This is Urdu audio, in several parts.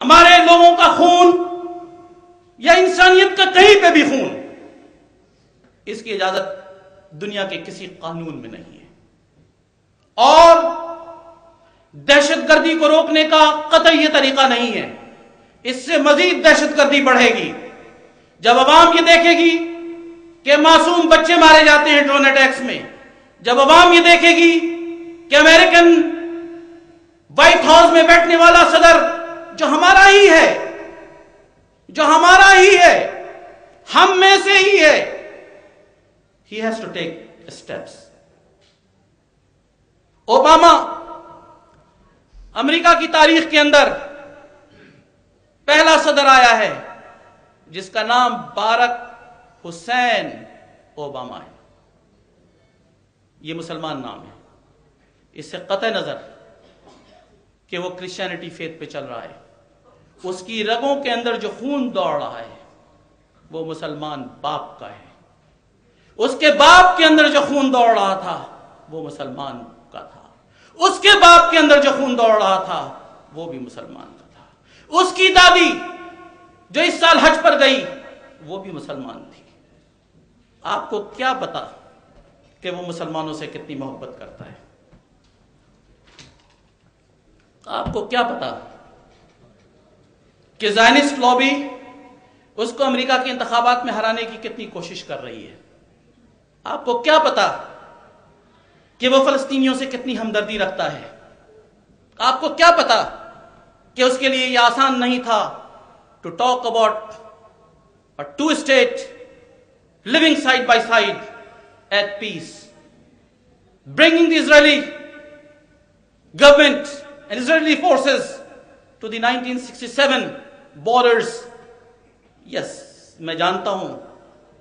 ہمارے لوگوں کا خون یا انسانیت کا کہیں پہ بھی خون، اس کی اجازت دنیا کے کسی قانون میں نہیں ہے، اور دہشت گردی کو روکنے کا قطعی یہ طریقہ نہیں ہے۔ اس سے مزید دہشت گردی بڑھے گی جب عوام یہ دیکھے گی کہ معصوم بچے مارے جاتے ہیں ڈرون اٹیکس میں، جب عوام یہ دیکھے گی کہ امریکن وائٹ ہاؤس میں بیٹھنے والا صدر جو ہمارا ہی ہے، ہم میں سے ہی ہے، he has to take steps۔ Obama امریکہ کی تاریخ کے اندر پہلا صدر آیا ہے جس کا نام باراک حسین اوباما ہے۔ یہ مسلمان نام ہے، اس سے قطع نظر کہ وہ کرسچینٹی فیتھ پہ چل رہا ہے، اس کی رگوں کے اندر جو خون دوڑ رہا ہے وہ مسلمان باپ کا ہے، اس کے باپ کے اندر جو خون دوڑ رہا تھا وہ مسلمان کا تھا، اس کے باپ کے اندر جو خون دوڑ رہا تھا وہ بھی مسلمان کا تھا، اس کی دادی جو اس سال حج پر گئی وہ بھی مسلمان تھی۔ آپ کو کیا پتا کہ وہ مسلمانوں سے کتنی محبت کرتا ہے؟ آپ کو کیا پتا کہ زائنسٹ لابی اس کو امریکہ کے انتخابات میں ہرانے کی کتنی کوشش کر رہی ہے؟ آپ کو کیا پتا کہ وہ فلسطینیوں سے کتنی ہمدردی رکھتا ہے؟ آپ کو کیا پتا کہ اس کے لیے یہ آسان نہیں تھا to talk about a two-state living side by side at peace, bringing the Israeli government and Israeli forces to the 1967 borders۔ Yes، میں جانتا ہوں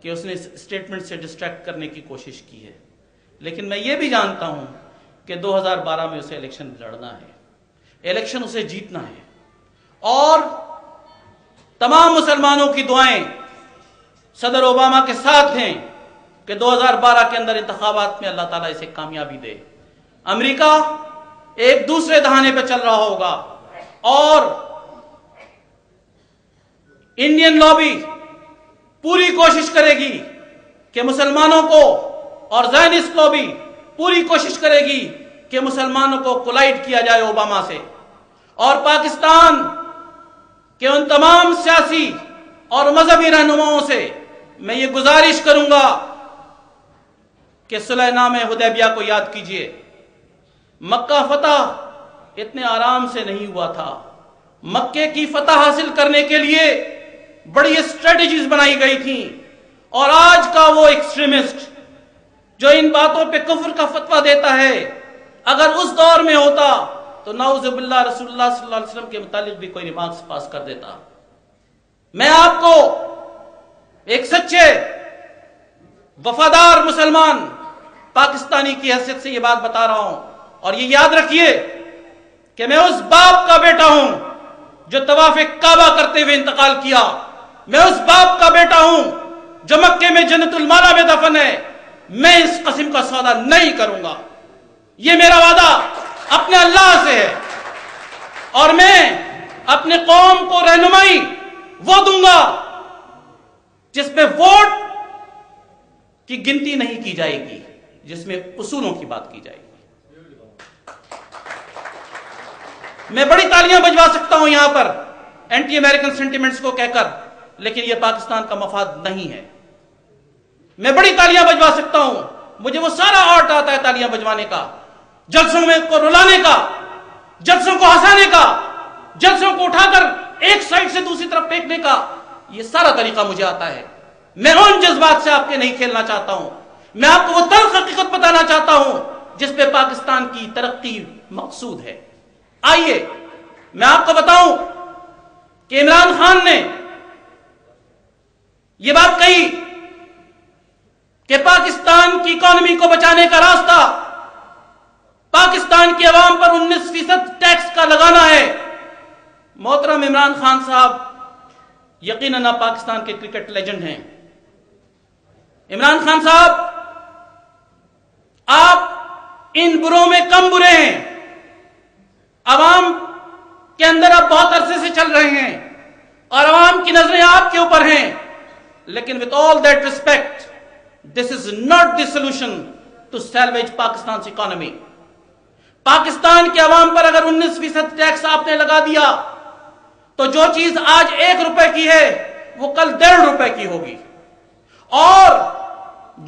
کہ اس نے اس اسٹیٹمنٹ سے ڈسٹریکٹ کرنے کی کوشش کی ہے، لیکن میں یہ بھی جانتا ہوں کہ 2012 میں اسے الیکشن لڑنا ہے، الیکشن اسے جیتنا ہے، اور تمام مسلمانوں کی دعائیں صدر اوباما کے ساتھ ہیں کہ 2012 کے اندر انتخابات میں اللہ تعالیٰ اسے کامیابی دے۔ امریکہ ایک دوسرے دہانے پہ چل رہا ہوگا، اور انڈین لابی پوری کوشش کرے گی کہ مسلمانوں کو، اور زائنسٹ لابی پوری کوشش کرے گی کہ مسلمانوں کو کولائڈ کیا جائے اوباما سے، اور پاکستان کہ ان تمام سیاسی اور مذہبی رہنماؤں سے میں یہ گزارش کروں گا کہ صلح نامہ حدیبیہ کو یاد کیجئے۔ مکہ فتح اتنے آرام سے نہیں ہوا تھا، مکے کی فتح حاصل کرنے کے لیے بڑی اسٹریٹجیز بنائی گئی تھیں، اور آج کا وہ ایکسٹریمسٹ جو ان باتوں پہ کفر کا فتویٰ دیتا ہے، اگر اس دور میں ہوتا تو نعوذ باللہ رسول اللہ صلی اللہ علیہ وسلم کے متعلق بھی کوئی ریمارکس پاس کر دیتا۔ میں آپ کو ایک سچے وفادار مسلمان پاکستانی کی حیثیت سے یہ بات بتا رہا ہوں، اور یہ یاد رکھیے کہ میں اس باپ کا بیٹا ہوں جو طواف کعبہ کرتے ہوئے انتقال کیا، میں اس باپ کا بیٹا ہوں جو مکے میں جنت المالا میں دفن ہے۔ میں اس قسم کا سودا نہیں کروں گا، یہ میرا وعدہ اپنے اللہ سے ہے، اور میں اپنے قوم کو رہنمائی وہ دوں گا جس میں ووٹ کی گنتی نہیں کی جائے گی، جس میں اصولوں کی بات کی جائے گی۔ میں بڑی تالیاں بجوا سکتا ہوں یہاں پر اینٹی امریکن سینٹیمنٹس کو کہہ کر، لیکن یہ پاکستان کا مفاد نہیں ہے۔ میں بڑی تالیاں بجوا سکتا ہوں، مجھے وہ سارا آرٹ آتا ہے تالیاں بجوانے کا، جلسوں میں کو رلانے کا، جلسوں کو ہنسانے کا، جلسوں کو اٹھا کر ایک سائڈ سے دوسری طرف پھینکنے کا، یہ سارا طریقہ مجھے آتا ہے۔ میں ان جذبات سے آپ کے نہیں کھیلنا چاہتا ہوں، میں آپ کو وہ تلخ حقیقت بتانا چاہتا ہوں جس پہ پاکستان کی ترقی مقصود ہے۔ آئیے میں آپ کو بتاؤں کہ عمران خان نے یہ بات کہی کہ پاکستان کی اکانومی کو بچانے کا راستہ پاکستان کی عوام پر 19% ٹیکس کا لگانا ہے۔ محترم عمران خان صاحب یقیناً آپ پاکستان کے کرکٹ لیجنڈ ہیں۔ عمران خان صاحب آپ ان بروں میں کم برے ہیں، عوام کے اندر آپ بہت عرصے سے چل رہے کی نظریں آپ کے اوپر ہیں، لیکن with all that respect, this is not the solution to salvage Pakistan's economy. Pakistan کے عوام پر اگر 19% ٹیکس آپ نے لگا دیا تو جو چیز آج 1 روپے کی ہے وہ کل 1.5 روپے کی ہوگی، اور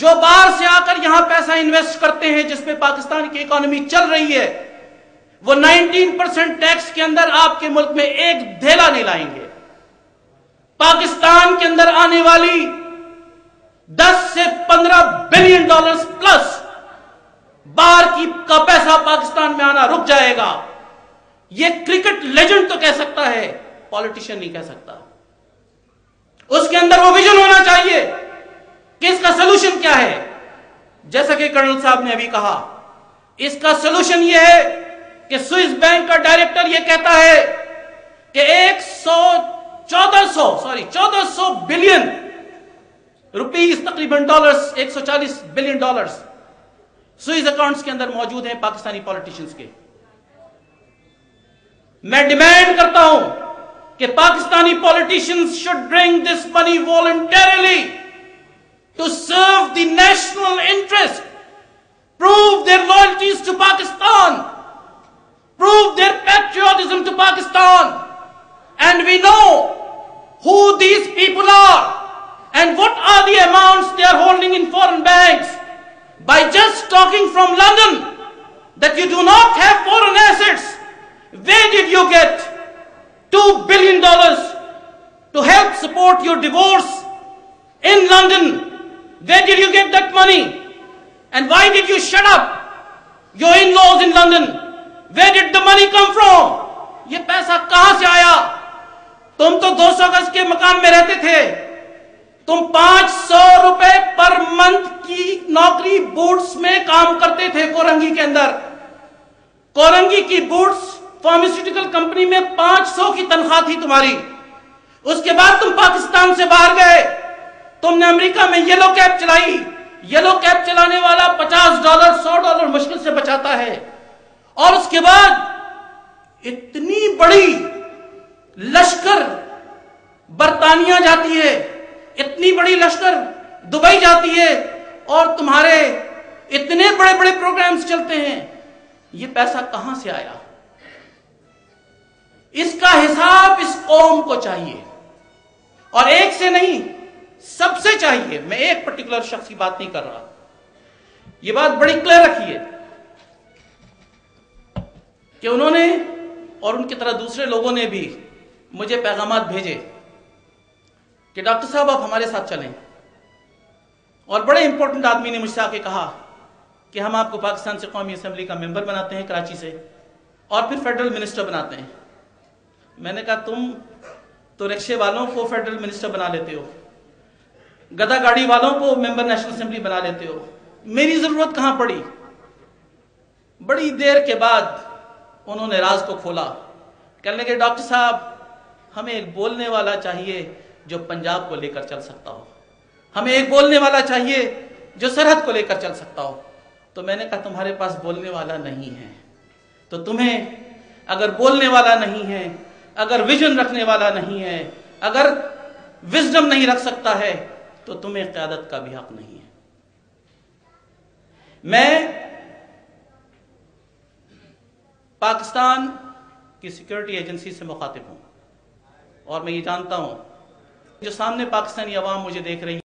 جو باہر سے آ کر یہاں پیسہ انویسٹ کرتے ہیں جس پہ پاکستان کی اکانومی چل رہی ہے، وہ 19% ٹیکس کے اندر آپ کے ملک میں ایک دھیلا نہیں لائیں گے۔ پاکستان کے اندر آنے والی 10 سے 15 بلین ڈالرز پلس باہر کا پیسہ پاکستان میں آنا رک جائے گا۔ یہ کرکٹ لیجنڈ تو کہہ سکتا ہے، پولیٹیشین نہیں کہہ سکتا۔ اس کے اندر وہ ویژن ہونا چاہیے کہ اس کا سلوشن کیا ہے۔ جیسا کہ کرنل صاحب نے ابھی کہا، اس کا سلوشن یہ ہے کہ سوئس بینک کا ڈائریکٹر یہ کہتا ہے کہ 1400 بلین روپیز تقریباً dollars, 140 billion dollars Swiss accounts کے اندر موجود ہیں پاکستانی پولیٹیشنز کے۔ میں ڈیمانڈ کرتا ہوں کہ Pakistani politicians should bring this money voluntarily to serve the national interest, prove their loyalties to Pakistan, prove their patriotism to Pakistan, and we know who these people are and what are the amounts they are holding in foreign banks. By just talking from London that you do not have foreign assets, where did you get $2 billion to help support your divorce in London? Where did you get that money? And why did you shut up your in-laws in London? Where did the money come from? یہ پیسہ کہاں سے آیا؟ تم تو 200 گز کے مکان میں رہتے تھے، تم 500 روپے پر منتھ کی نوکری بوٹس میں کام کرتے تھے کورنگی کے اندر۔ کورنگی کی بوٹس فارماسیوٹیکل کمپنی میں 500 کی تنخواہ تھی تمہاری۔ اس کے بعد تم پاکستان سے باہر گئے، تم نے امریکہ میں یلو کیب چلائی۔ یلو کیب چلانے والا $50 $100 مشکل سے بچاتا ہے، اور اس کے بعد اتنی بڑی لشکر برطانیہ جاتی ہے، اتنی بڑی لشکر دبئی جاتی ہے، اور تمہارے اتنے بڑے بڑے پروگرامز چلتے ہیں۔ یہ پیسہ کہاں سے آیا؟ اس کا حساب اس قوم کو چاہیے، اور ایک سے نہیں، سب سے چاہیے۔ میں ایک پرٹیکولر شخص کی بات نہیں کر رہا، یہ بات بڑی کلیئر رکھیے کہ انہوں نے اور ان کی طرح دوسرے لوگوں نے بھی مجھے پیغامات بھیجے کہ ڈاکٹر صاحب آپ ہمارے ساتھ چلیں، اور بڑے امپورٹنٹ آدمی نے مجھ سے آ کے کہا کہ ہم آپ کو پاکستان سے قومی اسمبلی کا ممبر بناتے ہیں کراچی سے، اور پھر فیڈرل منسٹر بناتے ہیں۔ میں نے کہا تم تو رکشے والوں کو فیڈرل منسٹر بنا لیتے ہو، گدا گاڑی والوں کو ممبر نیشنل اسمبلی بنا لیتے ہو، میری ضرورت کہاں پڑی؟ بڑی دیر کے بعد انہوں نے راز کو کھولا، کہنے لگے ڈاکٹر صاحب ہمیں ایک بولنے والا چاہیے جو پنجاب کو لے کر چل سکتا ہو، ہمیں ایک بولنے والا چاہیے جو سرحد کو لے کر چل سکتا ہو۔ تو میں نے کہا تمہارے پاس بولنے والا نہیں ہے، تو تمہیں اگر بولنے والا نہیں ہے، اگر ویژن رکھنے والا نہیں ہے، اگر وزڈم نہیں رکھ سکتا ہے، تو تمہیں قیادت کا بھی حق نہیں ہے۔ میں پاکستان کی سیکورٹی ایجنسی سے مخاطب ہوں، اور میں یہ جانتا ہوں جو سامنے پاکستانی عوام مجھے دیکھ رہی